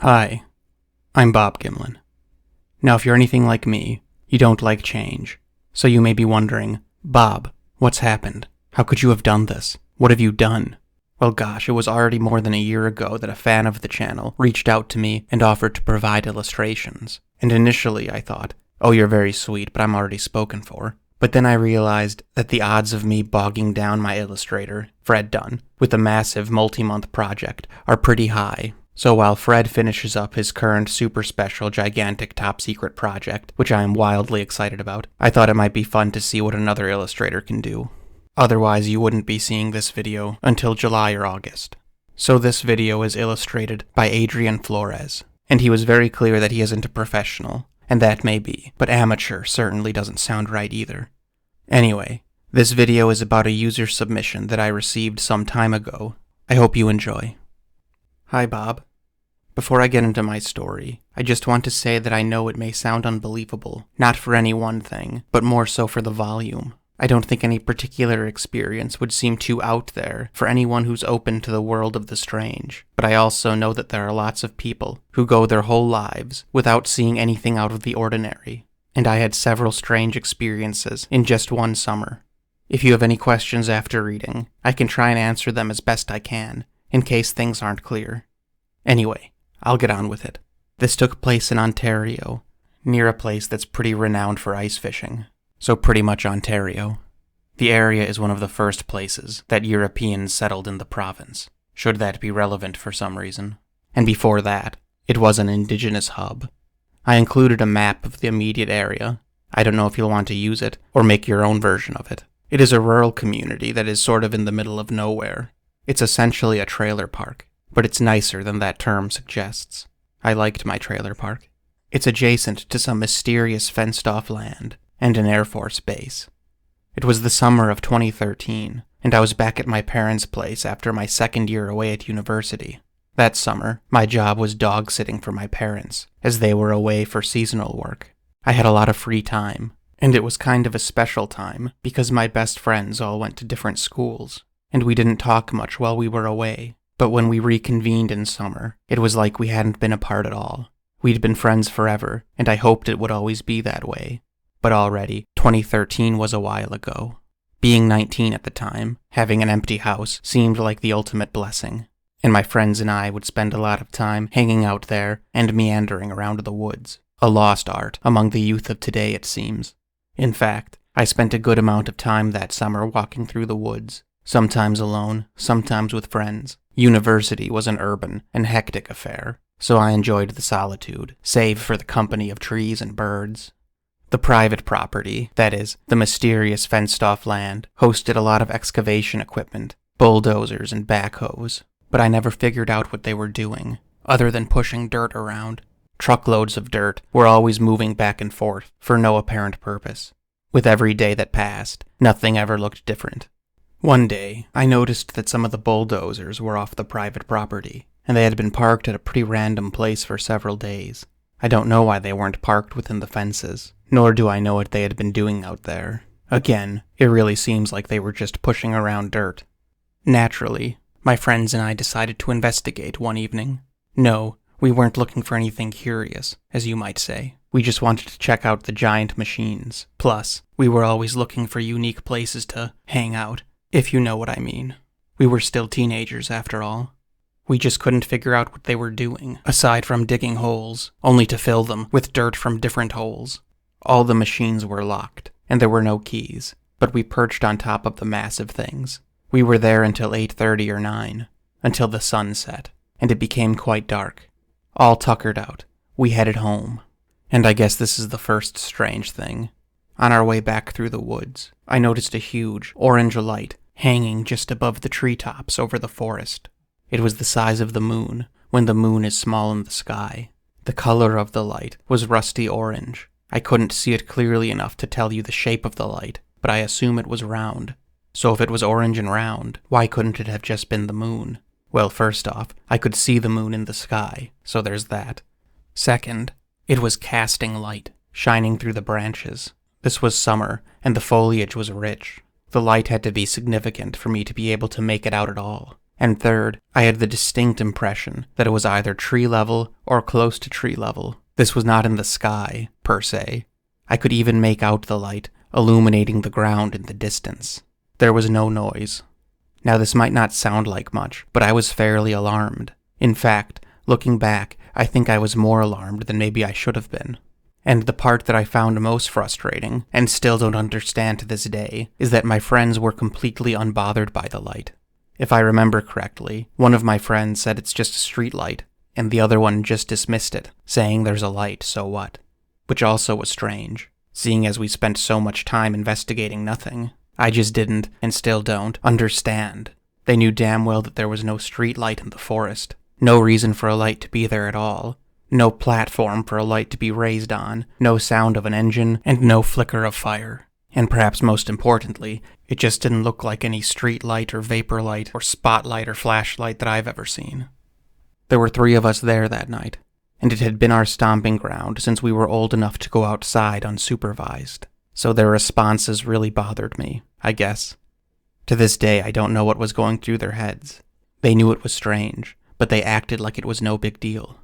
Hi, I'm Bob Gimlin. Now, if you're anything like me, you don't like change. So you may be wondering, Bob, what's happened? How could you have done this? What have you done? Well, gosh, it was already more than a year ago that a fan of the channel reached out to me and offered to provide illustrations. And initially I thought, oh, you're very sweet, but I'm already spoken for. But then I realized that the odds of me bogging down my illustrator, Fred Dunn, with a massive multi-month project are pretty high. So while Fred finishes up his current super special gigantic top secret project, which I am wildly excited about, I thought it might be fun to see what another illustrator can do. Otherwise you wouldn't be seeing this video until July or August. So this video is illustrated by Adrian Flores, and he was very clear that he isn't a professional, and that may be, but amateur certainly doesn't sound right either. Anyway, this video is about a user submission that I received some time ago. I hope you enjoy. Hi, Bob. Before I get into my story, I just want to say that I know it may sound unbelievable, not for any one thing, but more so for the volume. I don't think any particular experience would seem too out there for anyone who's open to the world of the strange, but I also know that there are lots of people who go their whole lives without seeing anything out of the ordinary, and I had several strange experiences in just one summer. If you have any questions after reading, I can try and answer them as best I can, in case things aren't clear. Anyway, I'll get on with it. This took place in Ontario, near a place that's pretty renowned for ice fishing. So pretty much Ontario. The area is one of the first places that Europeans settled in the province, should that be relevant for some reason. And before that, it was an indigenous hub. I included a map of the immediate area. I don't know if you'll want to use it, or make your own version of it. It is a rural community that is sort of in the middle of nowhere. It's essentially a trailer park, but it's nicer than that term suggests. I liked my trailer park. It's adjacent to some mysterious fenced-off land, and an Air Force base. It was the summer of 2013, and I was back at my parents' place after my second year away at university. That summer, my job was dog-sitting for my parents, as they were away for seasonal work. I had a lot of free time, and it was kind of a special time, because my best friends all went to different schools, and we didn't talk much while we were away. But when we reconvened in summer, it was like we hadn't been apart at all. We'd been friends forever, and I hoped it would always be that way. But already, 2013 was a while ago. Being 19 at the time, having an empty house seemed like the ultimate blessing, and my friends and I would spend a lot of time hanging out there and meandering around the woods, a lost art among the youth of today, it seems. In fact, I spent a good amount of time that summer walking through the woods, sometimes alone, sometimes with friends. University was an urban and hectic affair, so I enjoyed the solitude, save for the company of trees and birds. The private property, that is, the mysterious fenced-off land, hosted a lot of excavation equipment, bulldozers and backhoes, but I never figured out what they were doing, other than pushing dirt around. Truckloads of dirt were always moving back and forth, for no apparent purpose. With every day that passed, nothing ever looked different. One day, I noticed that some of the bulldozers were off the private property, and they had been parked at a pretty random place for several days. I don't know why they weren't parked within the fences, nor do I know what they had been doing out there. Again, it really seems like they were just pushing around dirt. Naturally, my friends and I decided to investigate one evening. No, we weren't looking for anything curious, as you might say. We just wanted to check out the giant machines. Plus, we were always looking for unique places to hang out, if you know what I mean. We were still teenagers, after all. We just couldn't figure out what they were doing, aside from digging holes, only to fill them with dirt from different holes. All the machines were locked, and there were no keys, but we perched on top of the massive things. We were there until 8:30 or 9, until the sun set, and it became quite dark. All tuckered out, we headed home. And I guess this is the first strange thing. On our way back through the woods, I noticed a huge, orange light hanging just above the treetops over the forest. It was the size of the moon, when the moon is small in the sky. The color of the light was rusty orange. I couldn't see it clearly enough to tell you the shape of the light, but I assume it was round. So if it was orange and round, why couldn't it have just been the moon? Well, first off, I could see the moon in the sky, so there's that. Second, it was casting light, shining through the branches. This was summer, and the foliage was rich. The light had to be significant for me to be able to make it out at all. And third, I had the distinct impression that it was either tree level or close to tree level. This was not in the sky, per se. I could even make out the light illuminating the ground in the distance. There was no noise. Now this might not sound like much, but I was fairly alarmed. In fact, looking back, I think I was more alarmed than maybe I should have been. And the part that I found most frustrating, and still don't understand to this day, is that my friends were completely unbothered by the light. If I remember correctly, one of my friends said it's just a street light, and the other one just dismissed it, saying there's a light, so what? Which also was strange, seeing as we spent so much time investigating nothing. I just didn't, and still don't, understand. They knew damn well that there was no street light in the forest, no reason for a light to be there at all, no platform for a light to be raised on, no sound of an engine, and no flicker of fire. And perhaps most importantly, it just didn't look like any street light or vapor light or spotlight or flashlight that I've ever seen. There were 3 of us there that night, and it had been our stomping ground since we were old enough to go outside unsupervised. So their responses really bothered me, I guess. To this day, I don't know what was going through their heads. They knew it was strange, but they acted like it was no big deal.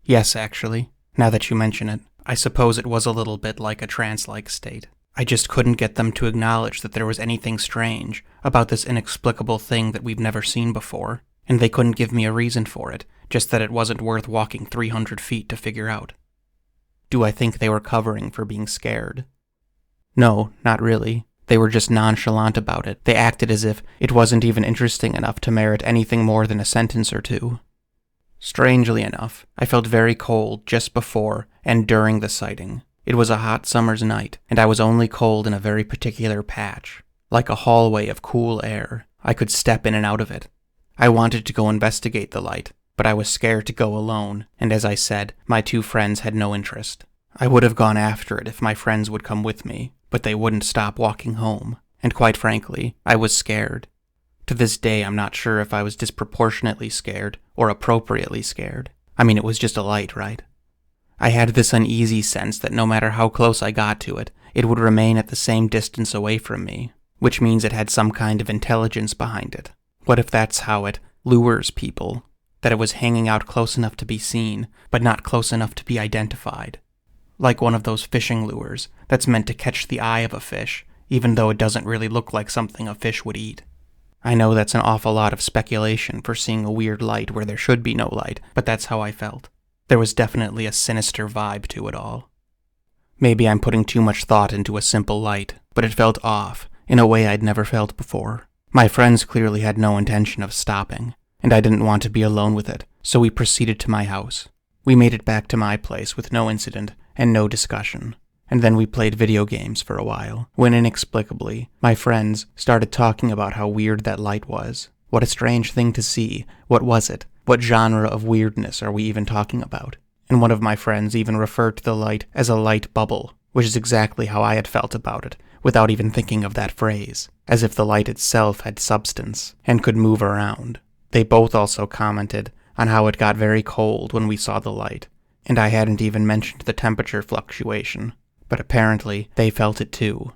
Yes, actually, now that you mention it, I suppose it was a little bit like a trance-like state. I just couldn't get them to acknowledge that there was anything strange about this inexplicable thing that we've never seen before, and they couldn't give me a reason for it, just that it wasn't worth walking 300 feet to figure out. Do I think they were covering for being scared? No, not really. They were just nonchalant about it. They acted as if it wasn't even interesting enough to merit anything more than a sentence or two. Strangely enough, I felt very cold just before and during the sighting. It was a hot summer's night, and I was only cold in a very particular patch, like a hallway of cool air. I could step in and out of it. I wanted to go investigate the light, but I was scared to go alone, and as I said, my 2 friends had no interest. I would have gone after it if my friends would come with me, but they wouldn't stop walking home, and quite frankly, I was scared. To this day, I'm not sure if I was disproportionately scared or appropriately scared. I mean, it was just a light, right? I had this uneasy sense that no matter how close I got to it, it would remain at the same distance away from me, which means it had some kind of intelligence behind it. What if that's how it lures people? That it was hanging out close enough to be seen, but not close enough to be identified? Like one of those fishing lures that's meant to catch the eye of a fish, even though it doesn't really look like something a fish would eat. I know that's an awful lot of speculation for seeing a weird light where there should be no light, but that's how I felt. There was definitely a sinister vibe to it all. Maybe I'm putting too much thought into a simple light, but it felt off, in a way I'd never felt before. My friends clearly had no intention of stopping, and I didn't want to be alone with it, so we proceeded to my house. We made it back to my place with no incident and no discussion, and then we played video games for a while, when inexplicably, my friends started talking about how weird that light was. What a strange thing to see. What was it? What genre of weirdness are we even talking about? And one of my friends even referred to the light as a light bubble, which is exactly how I had felt about it, without even thinking of that phrase, as if the light itself had substance and could move around. They both also commented on how it got very cold when we saw the light, and I hadn't even mentioned the temperature fluctuation, but apparently they felt it too.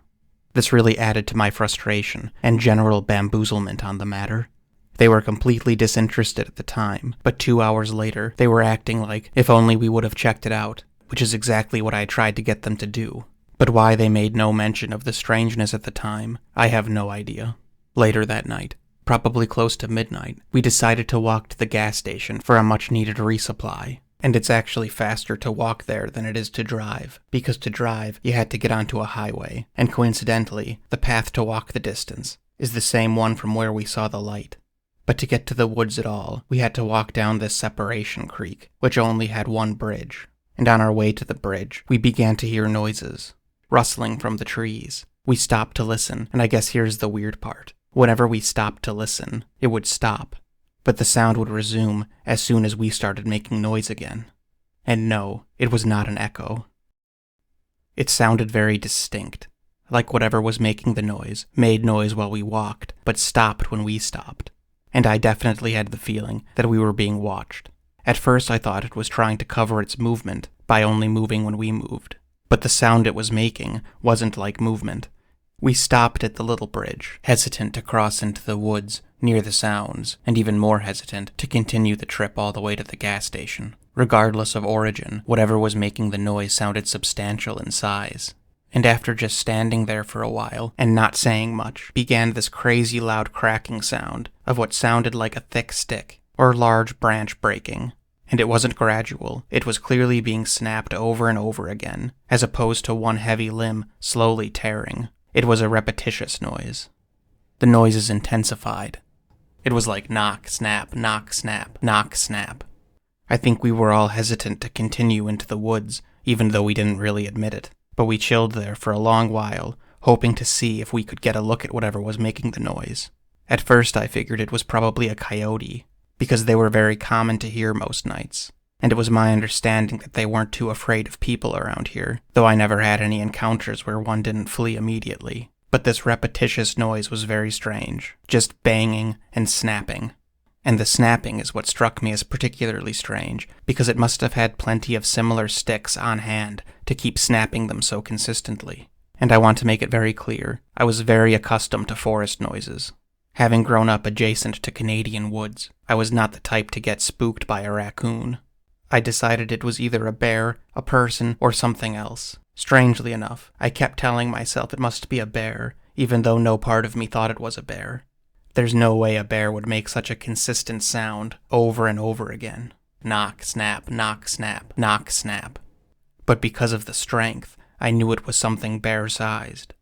This really added to my frustration and general bamboozlement on the matter. They were completely disinterested at the time, but 2 hours later, they were acting like if only we would have checked it out, which is exactly what I tried to get them to do. But why they made no mention of the strangeness at the time, I have no idea. Later that night, probably close to midnight, we decided to walk to the gas station for a much-needed resupply. And it's actually faster to walk there than it is to drive, because to drive, you had to get onto a highway, and coincidentally, the path to walk the distance is the same one from where we saw the light. But to get to the woods at all, we had to walk down this separation creek, which only had one bridge. And on our way to the bridge, we began to hear noises, rustling from the trees. We stopped to listen, and I guess here's the weird part. Whenever we stopped to listen, it would stop, but the sound would resume as soon as we started making noise again. And no, it was not an echo. It sounded very distinct, like whatever was making the noise made noise while we walked, but stopped when we stopped. And I definitely had the feeling that we were being watched. At first I thought it was trying to cover its movement by only moving when we moved, but the sound it was making wasn't like movement. We stopped at the little bridge, hesitant to cross into the woods, near the sounds, and even more hesitant to continue the trip all the way to the gas station. Regardless of origin, whatever was making the noise sounded substantial in size. And after just standing there for a while, and not saying much, began this crazy loud cracking sound of what sounded like a thick stick, or large branch breaking. And it wasn't gradual, it was clearly being snapped over and over again, as opposed to one heavy limb slowly tearing. It was a repetitious noise. The noises intensified. It was like knock, snap, knock, snap, knock, snap. I think we were all hesitant to continue into the woods, even though we didn't really admit it. But we chilled there for a long while, hoping to see if we could get a look at whatever was making the noise. At first I figured it was probably a coyote, because they were very common to hear most nights, and it was my understanding that they weren't too afraid of people around here, though I never had any encounters where one didn't flee immediately. But this repetitious noise was very strange, just banging and snapping. And the snapping is what struck me as particularly strange, because it must have had plenty of similar sticks on hand to keep snapping them so consistently. And I want to make it very clear, I was very accustomed to forest noises. Having grown up adjacent to Canadian woods, I was not the type to get spooked by a raccoon. I decided it was either a bear, a person, or something else. Strangely enough, I kept telling myself it must be a bear, even though no part of me thought it was a bear. There's no way a bear would make such a consistent sound over and over again. Knock, snap, knock, snap, knock, snap. But because of the strength, I knew it was something bear-sized.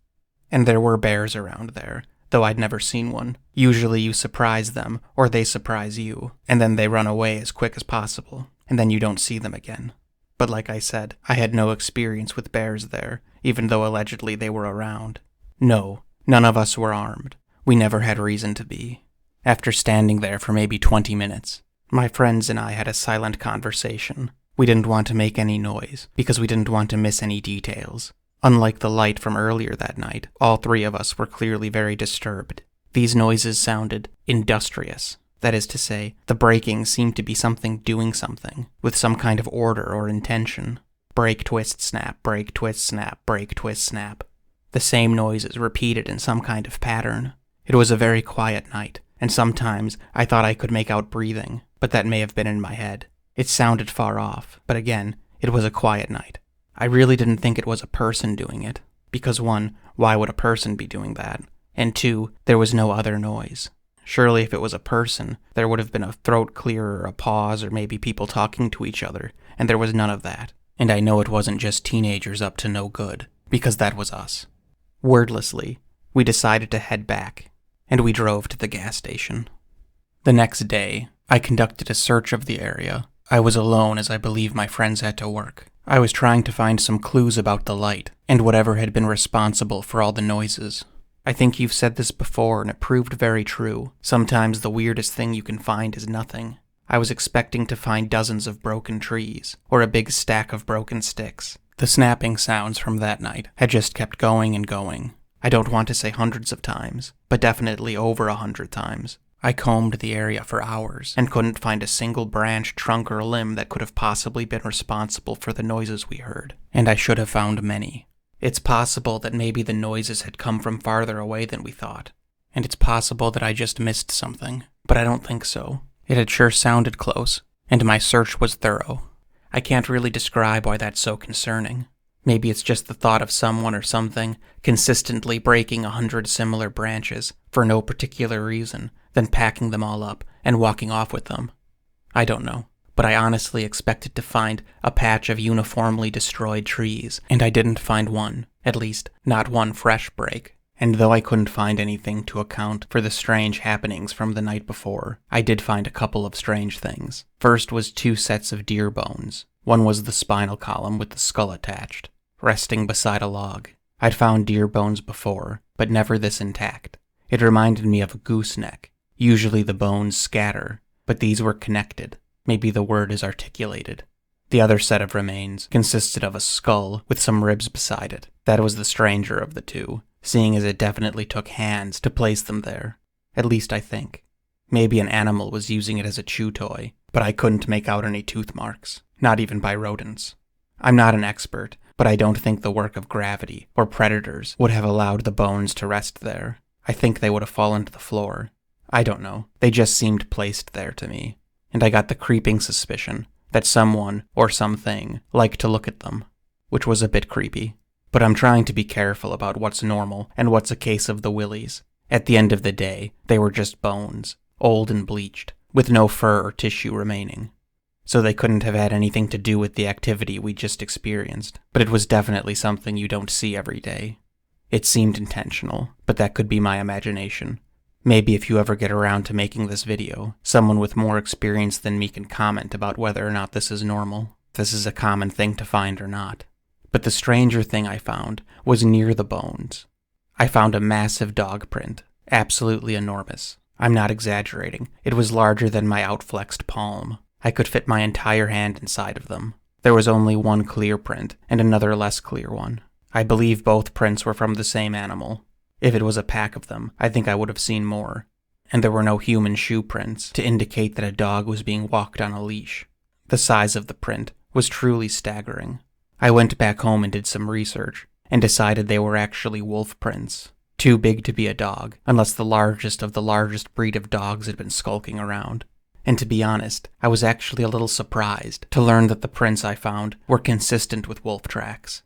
And there were bears around there, though I'd never seen one. Usually you surprise them, or they surprise you, and then they run away as quick as possible, and then you don't see them again. But like I said, I had no experience with bears there, even though allegedly they were around. No, none of us were armed. We never had reason to be. After standing there for maybe 20 minutes, my friends and I had a silent conversation. We didn't want to make any noise, because we didn't want to miss any details. Unlike the light from earlier that night, all three of us were clearly very disturbed. These noises sounded industrious. That is to say, the breaking seemed to be something doing something, with some kind of order or intention. Break, twist, snap, break, twist, snap, break, twist, snap. The same noises repeated in some kind of pattern. It was a very quiet night, and sometimes I thought I could make out breathing, but that may have been in my head. It sounded far off, but again, it was a quiet night. I really didn't think it was a person doing it, because 1, why would a person be doing that? And 2, there was no other noise. Surely if it was a person, there would have been a throat clear or a pause or maybe people talking to each other, and there was none of that. And I know it wasn't just teenagers up to no good, because that was us. Wordlessly, we decided to head back, and we drove to the gas station. The next day, I conducted a search of the area. I was alone as I believe my friends had to work. I was trying to find some clues about the light, and whatever had been responsible for all the noises. I think you've said this before, and it proved very true. Sometimes the weirdest thing you can find is nothing. I was expecting to find dozens of broken trees, or a big stack of broken sticks. The snapping sounds from that night had just kept going and going. I don't want to say hundreds of times, but definitely over 100 times. I combed the area for hours, and couldn't find a single branch, trunk, or limb that could have possibly been responsible for the noises we heard, and I should have found many. It's possible that maybe the noises had come from farther away than we thought, and it's possible that I just missed something, but I don't think so. It had sure sounded close, and my search was thorough. I can't really describe why that's so concerning. Maybe it's just the thought of someone or something consistently breaking 100 similar branches for no particular reason, then packing them all up and walking off with them. I don't know, but I honestly expected to find a patch of uniformly destroyed trees, and I didn't find one, at least not one fresh break. And though I couldn't find anything to account for the strange happenings from the night before, I did find a couple of strange things. First was 2 sets of deer bones. One was the spinal column with the skull attached, resting beside a log. I'd found deer bones before, but never this intact. It reminded me of a gooseneck. Usually the bones scatter, but these were connected. Maybe the word is articulated. The other set of remains consisted of a skull with some ribs beside it. That was the stranger of the two, seeing as it definitely took hands to place them there. At least I think. Maybe an animal was using it as a chew toy, but I couldn't make out any tooth marks, not even by rodents. I'm not an expert, but I don't think the work of gravity or predators would have allowed the bones to rest there. I think they would have fallen to the floor. I don't know. They just seemed placed there to me. And I got the creeping suspicion that someone or something liked to look at them, which was a bit creepy. But I'm trying to be careful about what's normal and what's a case of the willies. At the end of the day, they were just bones, old and bleached, with no fur or tissue remaining. So they couldn't have had anything to do with the activity we just experienced, but it was definitely something you don't see every day. It seemed intentional, but that could be my imagination. Maybe if you ever get around to making this video, someone with more experience than me can comment about whether or not this is normal, if this is a common thing to find or not. But the stranger thing I found was near the bones. I found a massive dog print, absolutely enormous. I'm not exaggerating. It was larger than my outflexed palm. I could fit my entire hand inside of them. There was only one clear print and another less clear one. I believe both prints were from the same animal. If it was a pack of them, I think I would have seen more. And there were no human shoe prints to indicate that a dog was being walked on a leash. The size of the print was truly staggering. I went back home and did some research, and decided they were actually wolf prints. Too big to be a dog, unless the largest of the largest breed of dogs had been skulking around. And to be honest, I was actually a little surprised to learn that the prints I found were consistent with wolf tracks.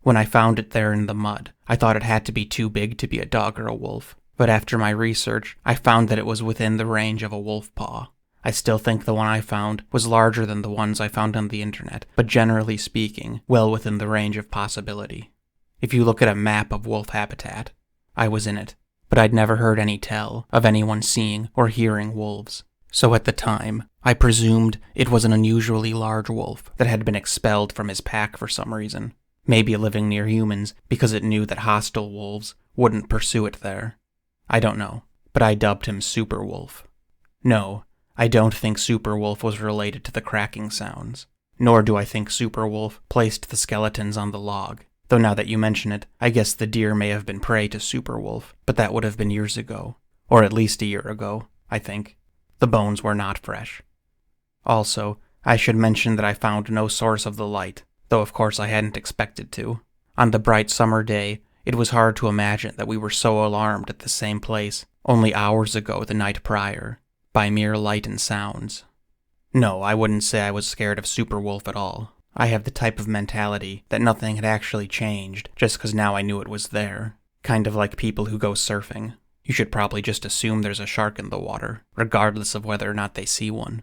When I found it there in the mud, I thought it had to be too big to be a dog or a wolf, but after my research, I found that it was within the range of a wolf paw. I still think the one I found was larger than the ones I found on the internet, but generally speaking, well within the range of possibility. If you look at a map of wolf habitat, I was in it, but I'd never heard any tell of anyone seeing or hearing wolves. So at the time, I presumed it was an unusually large wolf that had been expelled from his pack for some reason, maybe living near humans because it knew that hostile wolves wouldn't pursue it there. I don't know, but I dubbed him Super Wolf. No, I don't think Super Wolf was related to the cracking sounds, nor do I think Super Wolf placed the skeletons on the log, though now that you mention it, I guess the deer may have been prey to Super Wolf, but that would have been years ago, or at least a year ago, I think. The bones were not fresh. Also, I should mention that I found no source of the light, though of course I hadn't expected to. On the bright summer day, it was hard to imagine that we were so alarmed at the same place only hours ago the night prior, by mere light and sounds. No, I wouldn't say I was scared of Super Wolf at all. I have the type of mentality that nothing had actually changed just because now I knew it was there. Kind of like people who go surfing. You should probably just assume there's a shark in the water, regardless of whether or not they see one.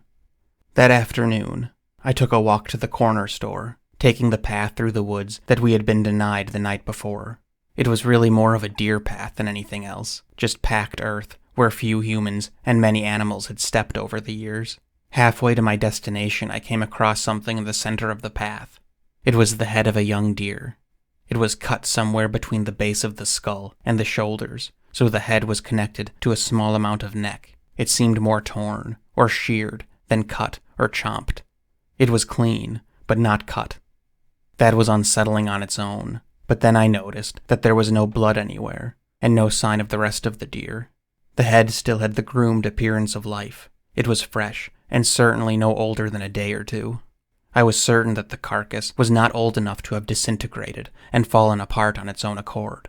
That afternoon, I took a walk to the corner store, taking the path through the woods that we had been denied the night before. It was really more of a deer path than anything else, just packed earth, where few humans and many animals had stepped over the years. Halfway to my destination, I came across something in the center of the path. It was the head of a young deer. It was cut somewhere between the base of the skull and the shoulders, so the head was connected to a small amount of neck. It seemed more torn, or sheared, than cut or chomped. It was clean, but not cut. That was unsettling on its own, but then I noticed that there was no blood anywhere, and no sign of the rest of the deer. The head still had the groomed appearance of life. It was fresh, and certainly no older than a day or two. I was certain that the carcass was not old enough to have disintegrated and fallen apart on its own accord.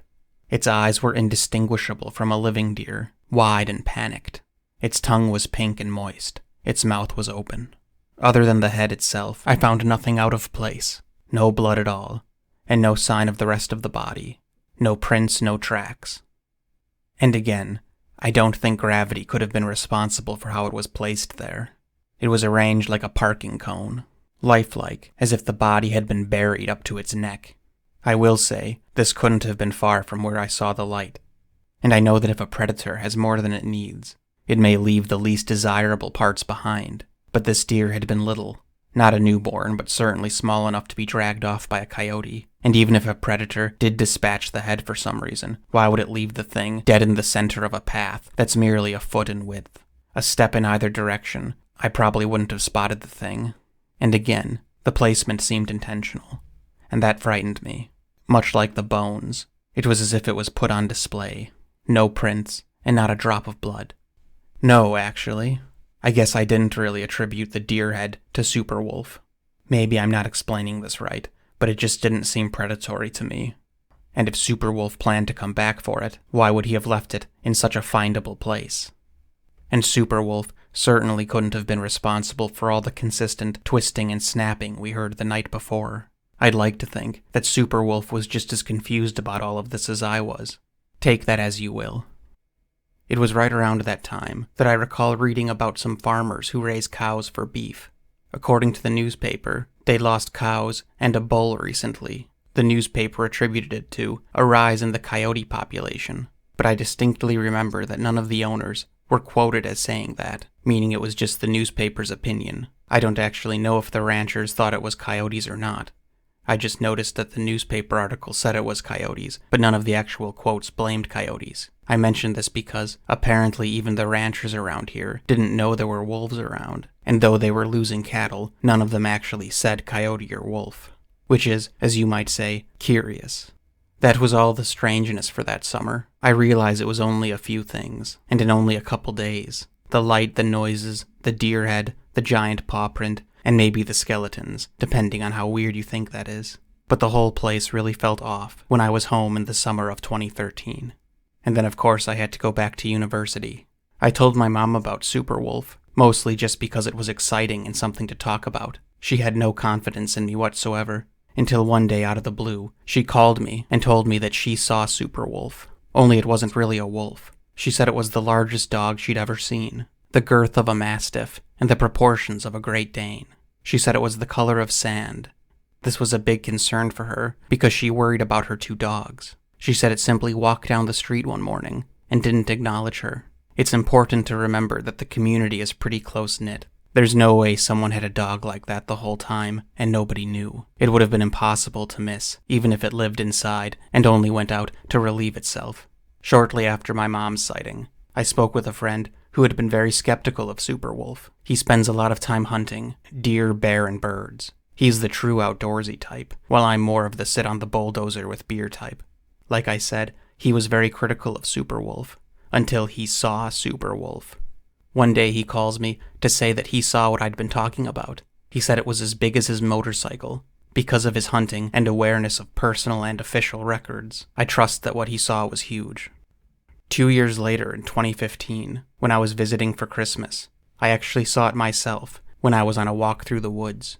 Its eyes were indistinguishable from a living deer, wide and panicked. Its tongue was pink and moist. Its mouth was open. Other than the head itself, I found nothing out of place. No blood at all, and no sign of the rest of the body. No prints, no tracks. And again, I don't think gravity could have been responsible for how it was placed there. It was arranged like a parking cone, lifelike, as if the body had been buried up to its neck. I will say, this couldn't have been far from where I saw the light. And I know that if a predator has more than it needs, it may leave the least desirable parts behind. But this deer had been little. Not a newborn, but certainly small enough to be dragged off by a coyote. And even if a predator did dispatch the head for some reason, why would it leave the thing dead in the center of a path that's merely a foot in width? A step in either direction, I probably wouldn't have spotted the thing. And again, the placement seemed intentional. And that frightened me. Much like the bones, it was as if it was put on display. No prints, and not a drop of blood. No, actually. I guess I didn't really attribute the deer head to Super Wolf. Maybe I'm not explaining this right, but it just didn't seem predatory to me. And if Super Wolf planned to come back for it, why would he have left it in such a findable place? and Superwolf certainly couldn't have been responsible for all the consistent twisting and snapping we heard the night before. I'd like to think that Superwolf was just as confused about all of this as I was. Take that as you will. It was right around that time that I recall reading about some farmers who raise cows for beef. According to the newspaper, they lost cows and a bull recently. The newspaper attributed it to a rise in the coyote population, but I distinctly remember that none of the owners were quoted as saying that, meaning it was just the newspaper's opinion. I don't actually know if the ranchers thought it was coyotes or not. I just noticed that the newspaper article said it was coyotes, but none of the actual quotes blamed coyotes. I mentioned this because apparently even the ranchers around here didn't know there were wolves around, and though they were losing cattle, none of them actually said coyote or wolf. Which is, as you might say, curious. That was all the strangeness for that summer. I realize it was only a few things, and in only a couple days. The light, the noises, the deer head, the giant paw print, and maybe the skeletons, depending on how weird you think that is. But the whole place really felt off when I was home in the summer of 2013. And then of course I had to go back to university. I told my mom about Superwolf, mostly just because it was exciting and something to talk about. She had no confidence in me whatsoever, until one day out of the blue, she called me and told me that she saw Superwolf. Only it wasn't really a wolf. She said it was the largest dog she'd ever seen, the girth of a mastiff and the proportions of a Great Dane. She said it was the color of sand. This was a big concern for her because she worried about her 2 dogs. She said it simply walked down the street one morning and didn't acknowledge her. It's important to remember that the community is pretty close-knit. There's no way someone had a dog like that the whole time and nobody knew. It would have been impossible to miss, even if it lived inside and only went out to relieve itself. Shortly after my mom's sighting, I spoke with a friend who had been very skeptical of Superwolf. He spends a lot of time hunting deer, bear, and birds. He's the true outdoorsy type, while I'm more of the sit-on-the-bulldozer with beer type. Like I said, he was very critical of Superwolf, until he saw Superwolf. One day he calls me to say that he saw what I'd been talking about. He said it was as big as his motorcycle, because of his hunting and awareness of personal and official records. I trust that what he saw was huge. 2 years later, in 2015, when I was visiting for Christmas, I actually saw it myself when I was on a walk through the woods.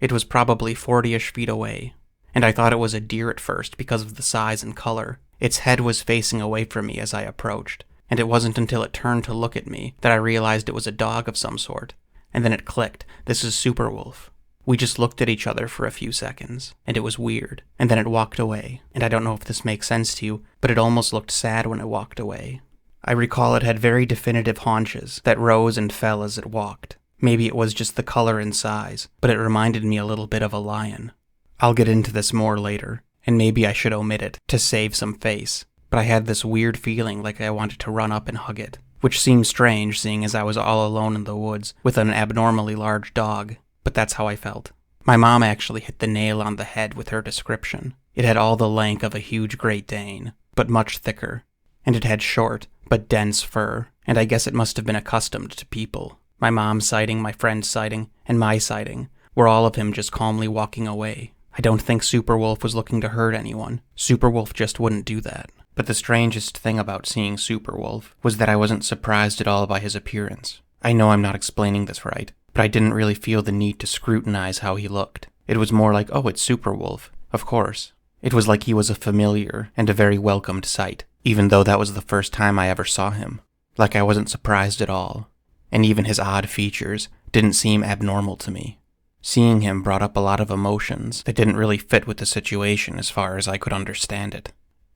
It was probably 40-ish feet away, and I thought it was a deer at first because of the size and color. Its head was facing away from me as I approached, and it wasn't until it turned to look at me that I realized it was a dog of some sort. And then it clicked. This is Superwolf. We just looked at each other for a few seconds, and it was weird. And then it walked away, and I don't know if this makes sense to you, but it almost looked sad when it walked away. I recall it had very definitive haunches that rose and fell as it walked. Maybe it was just the color and size, but it reminded me a little bit of a lion. I'll get into this more later, and maybe I should omit it to save some face, but I had this weird feeling like I wanted to run up and hug it, which seemed strange seeing as I was all alone in the woods with an abnormally large dog, but that's how I felt. My mom actually hit the nail on the head with her description. It had all the length of a huge Great Dane, but much thicker, and it had short but dense fur, and I guess it must have been accustomed to people. My mom's sighting, my friend's sighting, and my sighting were all of him just calmly walking away. I don't think Superwolf was looking to hurt anyone. Superwolf just wouldn't do that. But the strangest thing about seeing Superwolf was that I wasn't surprised at all by his appearance. I know I'm not explaining this right, but I didn't really feel the need to scrutinize how he looked. It was more like, oh, it's Superwolf, of course. It was like he was a familiar and a very welcomed sight, even though that was the first time I ever saw him. Like I wasn't surprised at all. And even his odd features didn't seem abnormal to me. Seeing him brought up a lot of emotions that didn't really fit with the situation as far as I could understand it.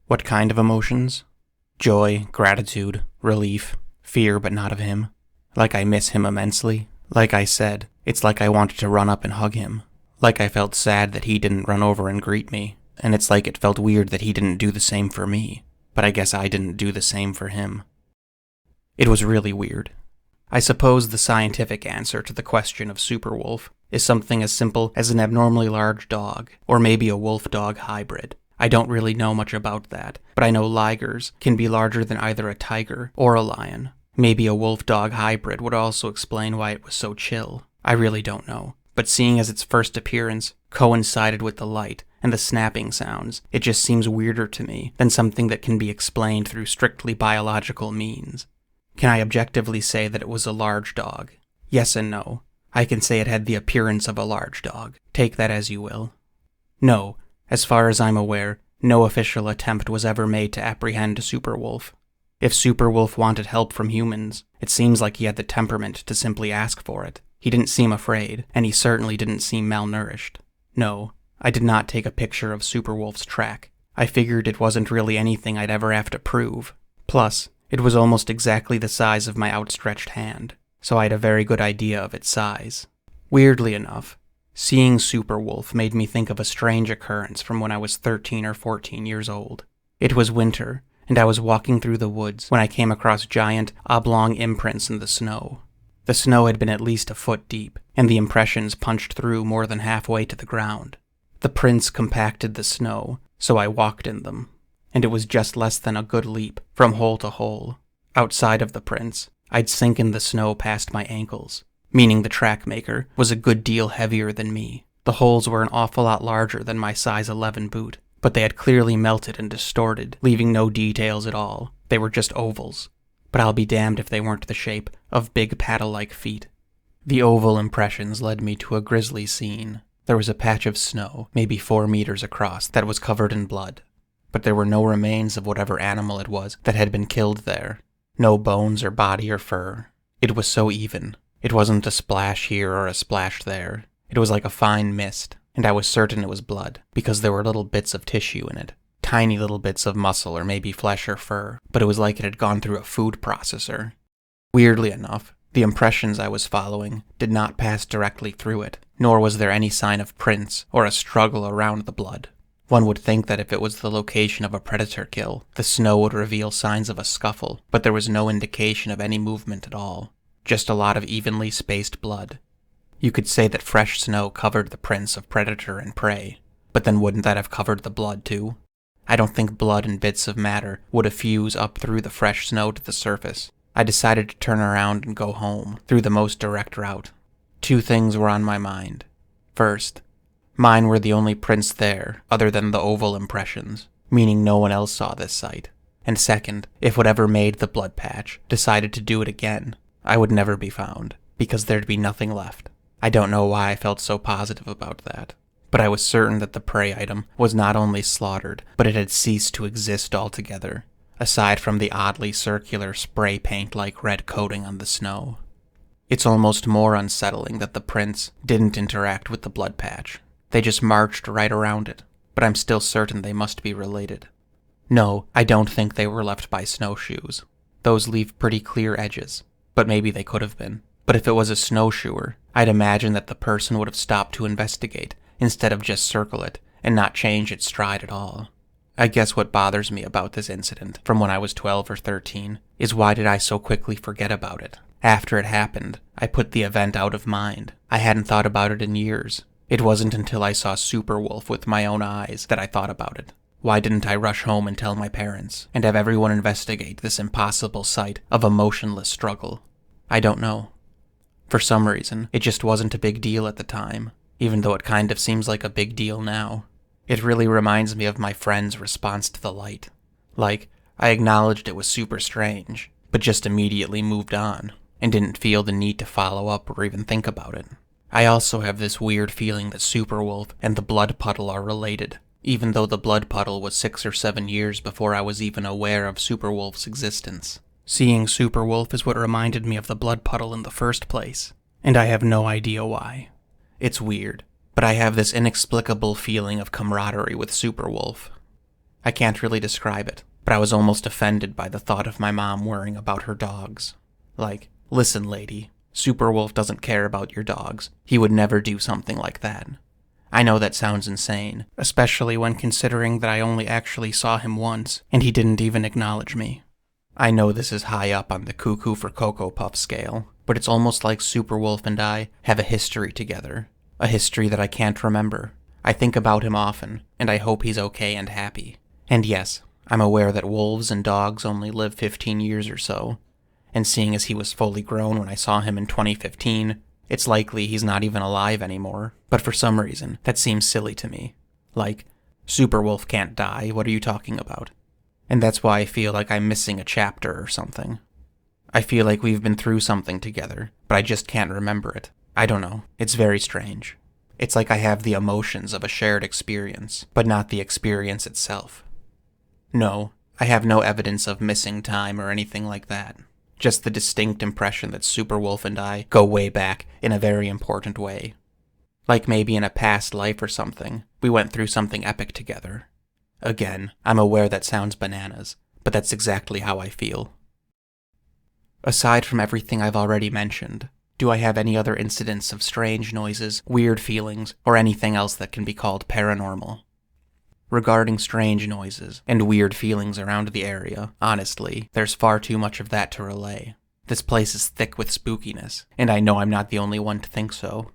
What kind of emotions? Joy, gratitude, relief, fear but not of him. Like I miss him immensely. Like I said, it's like I wanted to run up and hug him. Like I felt sad that he didn't run over and greet me. And it's like it felt weird that he didn't do the same for me. But I guess I didn't do the same for him. It was really weird. I suppose the scientific answer to the question of Superwolf is something as simple as an abnormally large dog, or maybe a wolf-dog hybrid. I don't really know much about that, but I know ligers can be larger than either a tiger or a lion. Maybe a wolf-dog hybrid would also explain why it was so chill. I really don't know. But seeing as its first appearance coincided with the light and the snapping sounds, it just seems weirder to me than something that can be explained through strictly biological means. Can I objectively say that it was a large dog? Yes and no. I can say it had the appearance of a large dog. Take that as you will. No, as far as I'm aware, no official attempt was ever made to apprehend Superwolf. If Superwolf wanted help from humans, it seems like he had the temperament to simply ask for it. He didn't seem afraid, and he certainly didn't seem malnourished. No, I did not take a picture of Superwolf's track. I figured it wasn't really anything I'd ever have to prove. Plus, it was almost exactly the size of my outstretched hand, so I had a very good idea of its size. Weirdly enough, seeing Superwolf made me think of a strange occurrence from when I was 13 or 14 years old. It was winter, and I was walking through the woods when I came across giant, oblong imprints in the snow. The snow had been at least a foot deep, and the impressions punched through more than halfway to the ground. The prints compacted the snow, so I walked in them, and it was just less than a good leap from hole to hole. Outside of the prints, I'd sink in the snow past my ankles, meaning the track maker was a good deal heavier than me. The holes were an awful lot larger than my size 11 boot, but they had clearly melted and distorted, leaving no details at all. They were just ovals. But I'll be damned if they weren't the shape of big paddle-like feet. The oval impressions led me to a grisly scene. There was a patch of snow, maybe 4 meters across, that was covered in blood. But there were no remains of whatever animal it was that had been killed there. No bones or body or fur. It was so even. It wasn't a splash here or a splash there. It was like a fine mist, and I was certain it was blood, because there were little bits of tissue in it. Tiny little bits of muscle or maybe flesh or fur, but it was like it had gone through a food processor. Weirdly enough, the impressions I was following did not pass directly through it, nor was there any sign of prints or a struggle around the blood. One would think that if it was the location of a predator kill, the snow would reveal signs of a scuffle, but there was no indication of any movement at all. Just a lot of evenly spaced blood. You could say that fresh snow covered the prints of predator and prey, but then wouldn't that have covered the blood too? I don't think blood and bits of matter would effuse up through the fresh snow to the surface. I decided to turn around and go home, through the most direct route. 2 things were on my mind. First, mine were the only prints there, other than the oval impressions, meaning no one else saw this sight. And second, if whatever made the blood patch decided to do it again, I would never be found, because there'd be nothing left. I don't know why I felt so positive about that. But I was certain that the prey item was not only slaughtered, but it had ceased to exist altogether, aside from the oddly circular spray paint-like red coating on the snow. It's almost more unsettling that the prints didn't interact with the blood patch. They just marched right around it, but I'm still certain they must be related. No, I don't think they were left by snowshoes. Those leave pretty clear edges, but maybe they could have been. But if it was a snowshoer, I'd imagine that the person would have stopped to investigate, instead of just circle it, and not change its stride at all. I guess what bothers me about this incident, from when I was 12 or 13, is why did I so quickly forget about it? After it happened, I put the event out of mind. I hadn't thought about it in years. It wasn't until I saw Superwolf with my own eyes that I thought about it. Why didn't I rush home and tell my parents, and have everyone investigate this impossible sight of a motionless struggle? I don't know. For some reason, it just wasn't a big deal at the time. Even though it kind of seems like a big deal now. It really reminds me of my friend's response to the light. Like, I acknowledged it was super strange, but just immediately moved on, and didn't feel the need to follow up or even think about it. I also have this weird feeling that Superwolf and the blood puddle are related, even though the blood puddle was 6 or 7 years before I was even aware of Superwolf's existence. Seeing Superwolf is what reminded me of the blood puddle in the first place, and I have no idea why. It's weird, but I have this inexplicable feeling of camaraderie with Superwolf. I can't really describe it, but I was almost offended by the thought of my mom worrying about her dogs. Like, listen, lady, Superwolf doesn't care about your dogs. He would never do something like that. I know that sounds insane, especially when considering that I only actually saw him once, and he didn't even acknowledge me. I know this is high up on the cuckoo for Cocoa Puff scale, but it's almost like Superwolf and I have a history together. A history that I can't remember. I think about him often, and I hope he's okay and happy. And yes, I'm aware that wolves and dogs only live 15 years or so, and seeing as he was fully grown when I saw him in 2015, it's likely he's not even alive anymore. But for some reason, that seems silly to me. Like, Superwolf can't die, what are you talking about? And that's why I feel like I'm missing a chapter or something. I feel like we've been through something together, but I just can't remember it. I don't know. It's very strange. It's like I have the emotions of a shared experience, but not the experience itself. No, I have no evidence of missing time or anything like that. Just the distinct impression that Superwolf and I go way back in a very important way. Like maybe in a past life or something, we went through something epic together. Again, I'm aware that sounds bananas, but that's exactly how I feel. Aside from everything I've already mentioned, do I have any other incidents of strange noises, weird feelings, or anything else that can be called paranormal? Regarding strange noises and weird feelings around the area, honestly, there's far too much of that to relay. This place is thick with spookiness, and I know I'm not the only one to think so.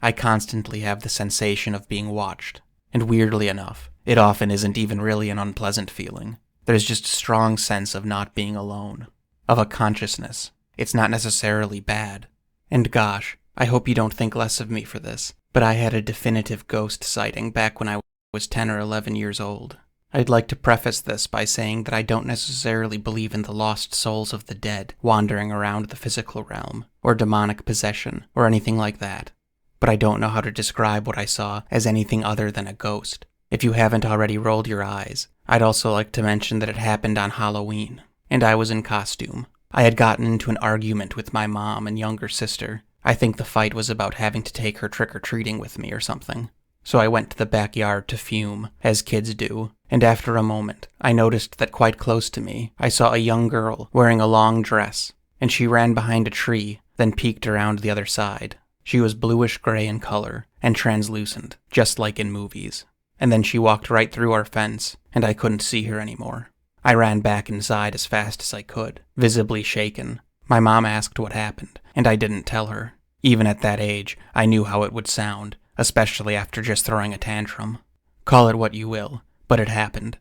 I constantly have the sensation of being watched, and weirdly enough, it often isn't even really an unpleasant feeling. There's just a strong sense of not being alone, of a consciousness. It's not necessarily bad. And gosh, I hope you don't think less of me for this, but I had a definitive ghost sighting back when I was 10 or 11 years old. I'd like to preface this by saying that I don't necessarily believe in the lost souls of the dead wandering around the physical realm, or demonic possession, or anything like that. But I don't know how to describe what I saw as anything other than a ghost. If you haven't already rolled your eyes, I'd also like to mention that it happened on Halloween, and I was in costume. I had gotten into an argument with my mom and younger sister. I think the fight was about having to take her trick-or-treating with me or something. So I went to the backyard to fume, as kids do, and after a moment, I noticed that quite close to me, I saw a young girl wearing a long dress, and she ran behind a tree, then peeked around the other side. She was bluish-gray in color, and translucent, just like in movies. And then she walked right through our fence, and I couldn't see her anymore. I ran back inside as fast as I could, visibly shaken. My mom asked what happened, and I didn't tell her. Even at that age, I knew how it would sound, especially after just throwing a tantrum. Call it what you will, but it happened.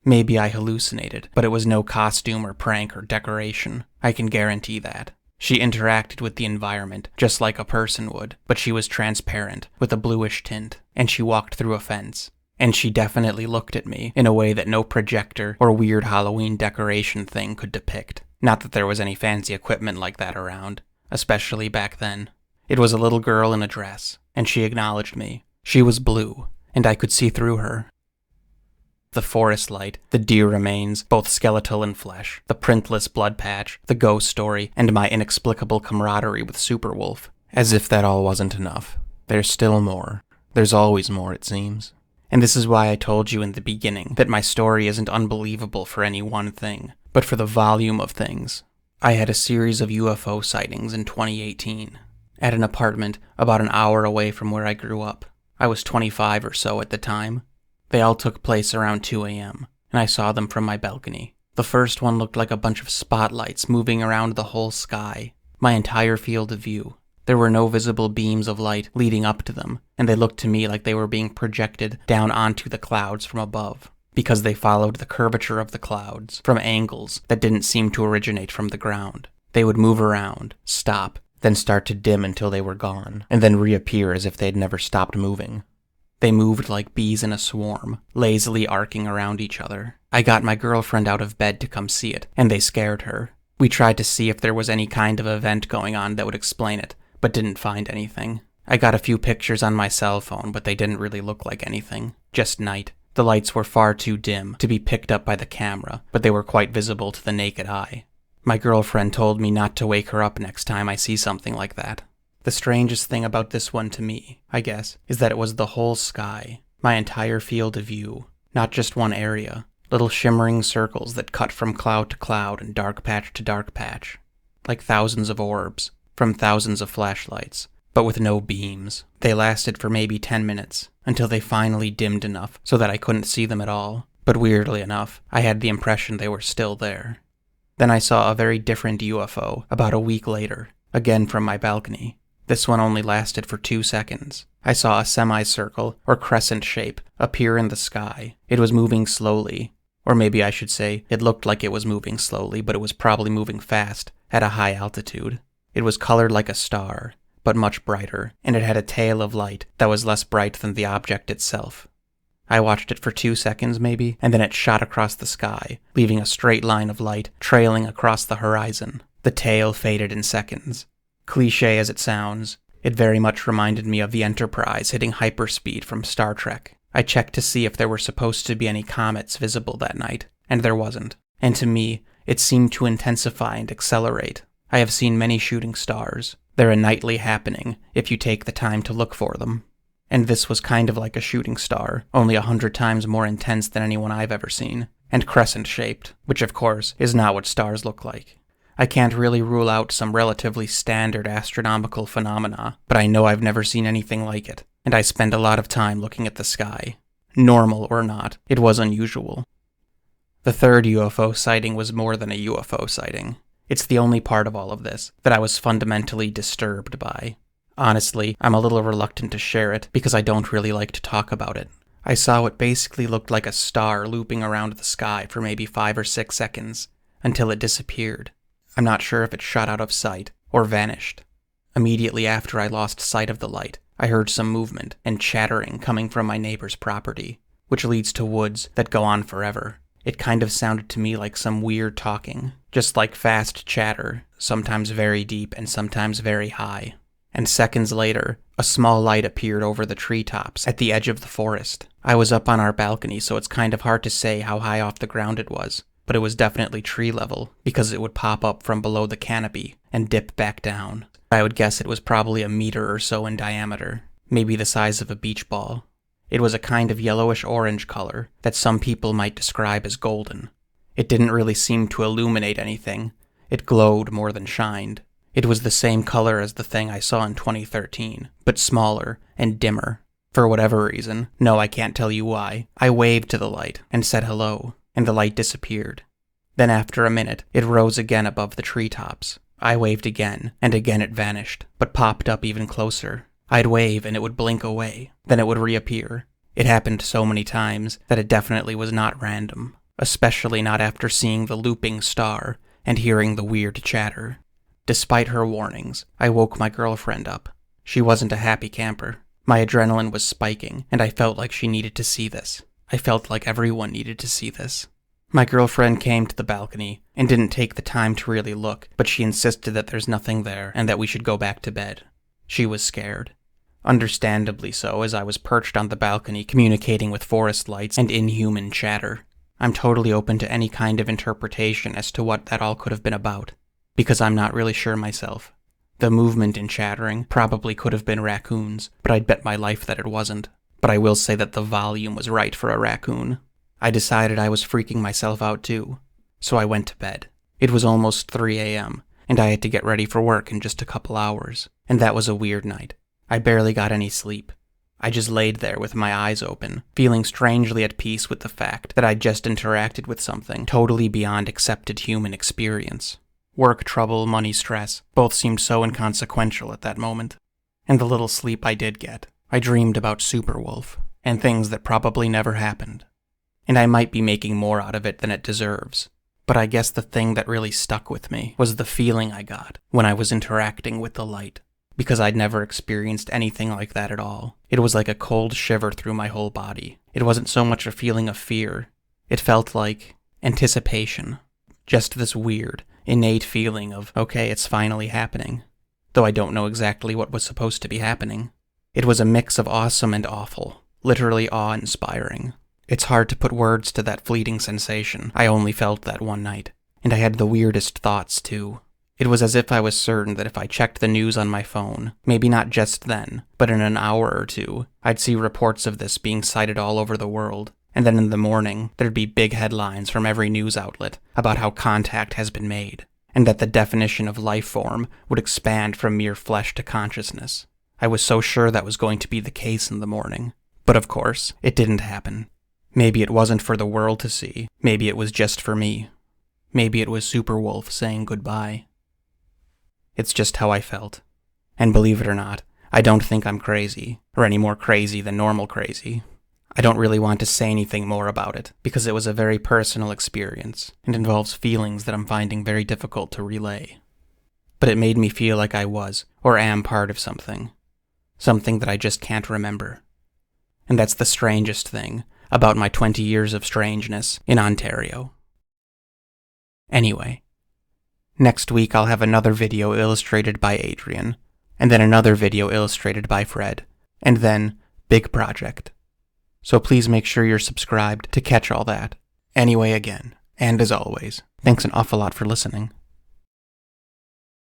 Maybe I hallucinated, but it was no costume or prank or decoration. I can guarantee that. She interacted with the environment just like a person would, but she was transparent, with a bluish tint, and she walked through a fence. And she definitely looked at me in a way that no projector or weird Halloween decoration thing could depict. Not that there was any fancy equipment like that around, especially back then. It was a little girl in a dress, and she acknowledged me. She was blue, and I could see through her. The forest light, the deer remains, both skeletal and flesh, the printless blood patch, the ghost story, and my inexplicable camaraderie with Superwolf. As if that all wasn't enough. There's still more. There's always more, it seems. And this is why I told you in the beginning that my story isn't unbelievable for any one thing, but for the volume of things. I had a series of UFO sightings in 2018, at an apartment about an hour away from where I grew up. I was 25 or so at the time. They all took place around 2 a.m., and I saw them from my balcony. The first one looked like a bunch of spotlights moving around the whole sky, my entire field of view. There were no visible beams of light leading up to them, and they looked to me like they were being projected down onto the clouds from above, because they followed the curvature of the clouds from angles that didn't seem to originate from the ground. They would move around, stop, then start to dim until they were gone, and then reappear as if they'd never stopped moving. They moved like bees in a swarm, lazily arcing around each other. I got my girlfriend out of bed to come see it, and they scared her. We tried to see if there was any kind of event going on that would explain it, but didn't find anything. I got a few pictures on my cell phone, but they didn't really look like anything. Just night. The lights were far too dim to be picked up by the camera, but they were quite visible to the naked eye. My girlfriend told me not to wake her up next time I see something like that. The strangest thing about this one to me, I guess, is that it was the whole sky, my entire field of view, not just one area. Little shimmering circles that cut from cloud to cloud and dark patch to dark patch, like thousands of orbs, from thousands of flashlights, but with no beams. They lasted for maybe 10 minutes, until they finally dimmed enough so that I couldn't see them at all. But weirdly enough, I had the impression they were still there. Then I saw a very different UFO about a week later, again from my balcony. This one only lasted for 2 seconds. I saw a semicircle, or crescent shape, appear in the sky. It was moving slowly. Or maybe I should say, it looked like it was moving slowly, but it was probably moving fast, at a high altitude. It was colored like a star, but much brighter, and it had a tail of light that was less bright than the object itself. I watched it for 2 seconds maybe, and then it shot across the sky, leaving a straight line of light trailing across the horizon. The tail faded in seconds. Cliché as it sounds, it very much reminded me of the Enterprise hitting hyperspeed from Star Trek. I checked to see if there were supposed to be any comets visible that night, and there wasn't. And to me, it seemed to intensify and accelerate. I have seen many shooting stars. They're a nightly happening if you take the time to look for them. And this was kind of like a shooting star, only 100 times more intense than anyone I've ever seen, and crescent-shaped, which of course is not what stars look like. I can't really rule out some relatively standard astronomical phenomena, but I know I've never seen anything like it, and I spend a lot of time looking at the sky. Normal or not, it was unusual. The third UFO sighting was more than a UFO sighting. It's the only part of all of this that I was fundamentally disturbed by. Honestly, I'm a little reluctant to share it because I don't really like to talk about it. I saw what basically looked like a star looping around the sky for maybe 5 or 6 seconds, until it disappeared. I'm not sure if it shot out of sight or vanished. Immediately after I lost sight of the light, I heard some movement and chattering coming from my neighbor's property, which leads to woods that go on forever. It kind of sounded to me like some weird talking, just like fast chatter, sometimes very deep and sometimes very high. And seconds later, a small light appeared over the treetops at the edge of the forest. I was up on our balcony, so it's kind of hard to say how high off the ground it was, but it was definitely tree level, because it would pop up from below the canopy and dip back down. I would guess it was probably a meter or so in diameter, maybe the size of a beach ball. It was a kind of yellowish-orange color that some people might describe as golden. It didn't really seem to illuminate anything. It glowed more than shined. It was the same color as the thing I saw in 2013, but smaller and dimmer. For whatever reason, no, I can't tell you why, I waved to the light and said hello, and the light disappeared. Then after a minute, it rose again above the treetops. I waved again, and again it vanished, but popped up even closer. I'd wave and it would blink away, then it would reappear. It happened so many times that it definitely was not random, especially not after seeing the looping star and hearing the weird chatter. Despite her warnings, I woke my girlfriend up. She wasn't a happy camper. My adrenaline was spiking, and I felt like she needed to see this. I felt like everyone needed to see this. My girlfriend came to the balcony and didn't take the time to really look, but she insisted that there's nothing there and that we should go back to bed. She was scared. Understandably so, as I was perched on the balcony communicating with forest lights and inhuman chatter. I'm totally open to any kind of interpretation as to what that all could have been about, because I'm not really sure myself. The movement in chattering probably could have been raccoons, but I'd bet my life that it wasn't. But I will say that the volume was right for a raccoon. I decided I was freaking myself out too, so I went to bed. It was almost 3 a.m., and I had to get ready for work in just a couple hours, and that was a weird night. I barely got any sleep. I just laid there with my eyes open, feeling strangely at peace with the fact that I'd just interacted with something totally beyond accepted human experience. Work trouble, money stress, both seemed so inconsequential at that moment. And the little sleep I did get, I dreamed about Superwolf, and things that probably never happened. And I might be making more out of it than it deserves, but I guess the thing that really stuck with me was the feeling I got when I was interacting with the light, because I'd never experienced anything like that at all. It was like a cold shiver through my whole body. It wasn't so much a feeling of fear. It felt like anticipation. Just this weird, innate feeling of, okay, it's finally happening, though I don't know exactly what was supposed to be happening. It was a mix of awesome and awful, literally awe-inspiring. It's hard to put words to that fleeting sensation. I only felt that one night, and I had the weirdest thoughts too. It was as if I was certain that if I checked the news on my phone, maybe not just then, but in an hour or two, I'd see reports of this being cited all over the world. And then in the morning, there'd be big headlines from every news outlet about how contact has been made, and that the definition of life form would expand from mere flesh to consciousness. I was so sure that was going to be the case in the morning. But of course, it didn't happen. Maybe it wasn't for the world to see. Maybe it was just for me. Maybe it was Superwolf saying goodbye. It's just how I felt. And believe it or not, I don't think I'm crazy, or any more crazy than normal crazy. I don't really want to say anything more about it, because it was a very personal experience, and involves feelings that I'm finding very difficult to relay. But it made me feel like I was, or am, part of something. Something that I just can't remember. And that's the strangest thing about my 20 years of strangeness in Ontario. Anyway, Next week I'll have another video illustrated by Adrian, and then another video illustrated by Fred, and then big project. So please make sure you're subscribed to catch all that. Anyway, again, and as always, thanks an awful lot for listening.